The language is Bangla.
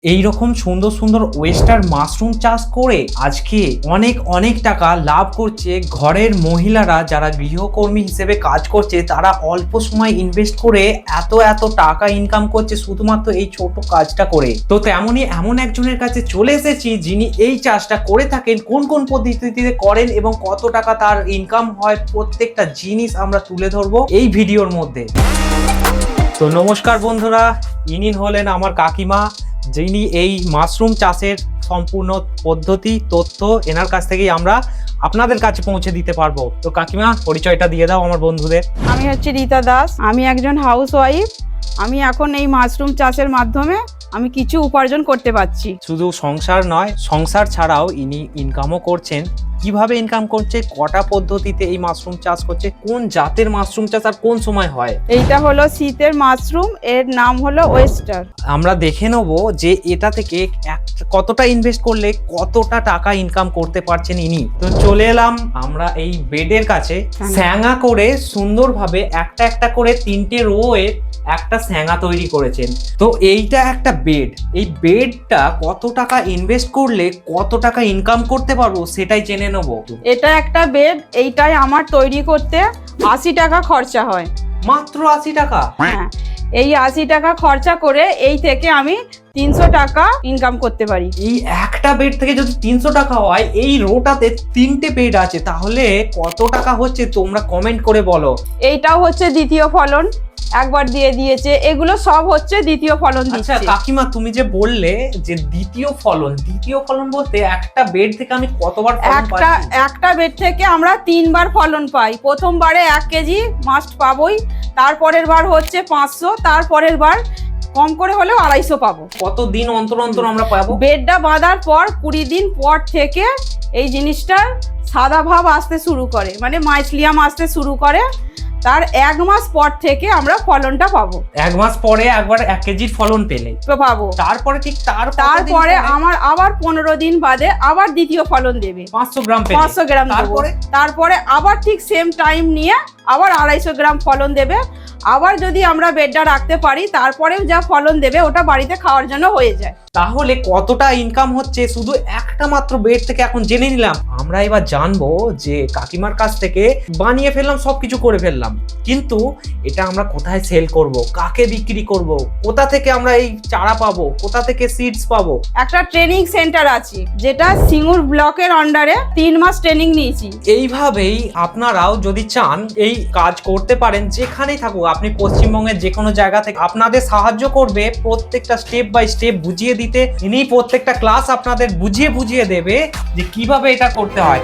এই রকম সুন্দর সুন্দর ওয়েস্টার মাশরুম চাষ করে আজকে অনেক অনেক টাকা লাভ করছে ঘরের মহিলারা, যারা গৃহকর্মী হিসেবে কাজ করছে তারা অল্প সময় ইনভেস্ট করে এত এত টাকা ইনকাম করছে শুধুমাত্র এই ছোট কাজটা করে। তো তেমনই এমন একজনের কাছে চলে এসেছি যিনি এই চাষটা করে থাকেন, কোন কোন পদ্ধতিতে করেন এবং কত টাকা তার ইনকাম হয়, প্রত্যেকটা জিনিস আমরা তুলে ধরবো এই ভিডিওর মধ্যে। তো নমস্কার বন্ধুরা, ইনি হলেন আমার কাকিমা, যিনি এই মাশরুম চাষের সম্পূর্ণ পদ্ধতি তথ্য এনার কাছ থেকেই আমরা আপনাদের কাছে পৌঁছে দিতে পারবো। তো কাকিমা, পরিচয়টা দিয়ে দাও আমার বন্ধুদের। আমি হচ্ছে রীতা দাস, আমি একজন হাউস ওয়াইফ। আমি এখন এই মাশরুম চাষের মাধ্যমে আমি কিছু উপার্জন করতে পারছি। শুধু সংসার নয়, সংসার ছাড়াও ইনি ইনকামও করছেন। কিভাবে ইনকাম করছে, কটা পদ্ধতিতে এই মাশরুম চাষ করছে, কোন জাতের মাশরুম চাষ আর কোন সময় হয়, এইটা হলো শীতের মাশরুম, এর নাম হলো ওয়েস্টার। আমরা দেখে নেবো যে এটা থেকে কতটা ইনভেস্ট করলে কতটা টাকা ইনকাম করতে পারছেন ইনি। তো চলে এলাম আমরা এই বেডের কাছে। স্যাঙা করে সুন্দরভাবে একটা একটা করে 3টে রো এর একটা স্যাঙা তৈরি করেছেন। তো এইটা একটা বেড, এই বেডটা কত টাকা ইনভেস্ট করলে কত টাকা ইনকাম করতে পারবো সেটাই জেনে নেবো। এটা একটা বেড, এইটাই আমার তৈরি করতে 80 টাকা খরচা হয়। মাত্র 80 টাকা? হ্যাঁ, এই 80 টাকা খরচা করে এই থেকে আমি 300 টাকা ইনকাম করতে পারি। এই একটা বেড থেকে যদি 300 টাকা হয়, এই রোটাতে 3টে বেড আছে, তাহলে কত টাকা হচ্ছে তোমরা কমেন্ট করে বলো। এইটাও হচ্ছে দ্বিতীয় ফলন, একবার দিয়ে দিয়েছে। এগুলো সব হচ্ছে দ্বিতীয় ফলন আচ্ছা দিচ্ছে। কাকিমা, তুমি যে বললে যে দ্বিতীয় ফলন বলতে একটা বেড থেকে আমি কতবার ফলন পাচ্ছি? একটা বেড থেকে আমরা 3বার ফলন পাই। প্রথমবারে 1 কেজি মাস্ট পাবোই, তারপরের বার হচ্ছে 500, তারপরের বার কম করে হলেও 250 পাবো। কত দিন অন্তর অন্তর আমরা পাবো? বেডটা বাঁধার পর 20 দিন পর থেকে এই জিনিসটা সাদা ভাব আসতে শুরু করে, মানে মাইসিলিয়াম আসতে শুরু করে। তার 1 মাস পর থেকে আমরা ফলনটা পাবো। 1 মাস পরে একবার 1 কেজির ফলন পেলে পাবো। তারপরে ঠিক তারপরে আমার আবার 15 দিন বাদে আবার দ্বিতীয় ফলন দেবে। 500 গ্রাম পেলে 500 গ্রাম দেবো। তারপরে আবার ঠিক সেম টাইম নিয়ে আবার 250 গ্রাম ফলন দেবে। আবার যদি আমরা বেডটা রাখতে পারি, তারপরেও যা ফলন দেবে ওটা বাড়িতে খাওয়ার জন্য হয়ে যায়। তাহলে কতটা ইনকাম হচ্ছে শুধু একটা মাত্র বেড থেকে এখন জেনে নিলাম। আমরা এবার জানবো যে কাকিমার কাছ থেকে বানিয়ে ফেললাম, সবকিছু করে ফেললাম, কিন্তু এটা আমরা কোথায় সেল করব, কাকে বিক্রি করব, কোথা থেকে আমরা এই চারা পাবো, কোথা থেকে সিডস পাবো? একটা ট্রেনিং সেন্টার আছে, যেটা সিঙ্গুর ব্লকের আন্ডারে 3 মাস ট্রেনিং নিয়েছি। এইভাবেই আপনারাও যদি চান এই কাজ করতে পারেন, যেখানেই থাকুক আপনি, পশ্চিমবঙ্গের যে কোনো জায়গা থেকে। আপনাদের সাহায্য করবে প্রত্যেকটা স্টেপ বাই স্টেপ বুঝিয়ে দিতে। ইনি প্রত্যেকটা ক্লাস আপনাদের বুঝিয়ে দেবে যে কিভাবে এটা করতে হয়।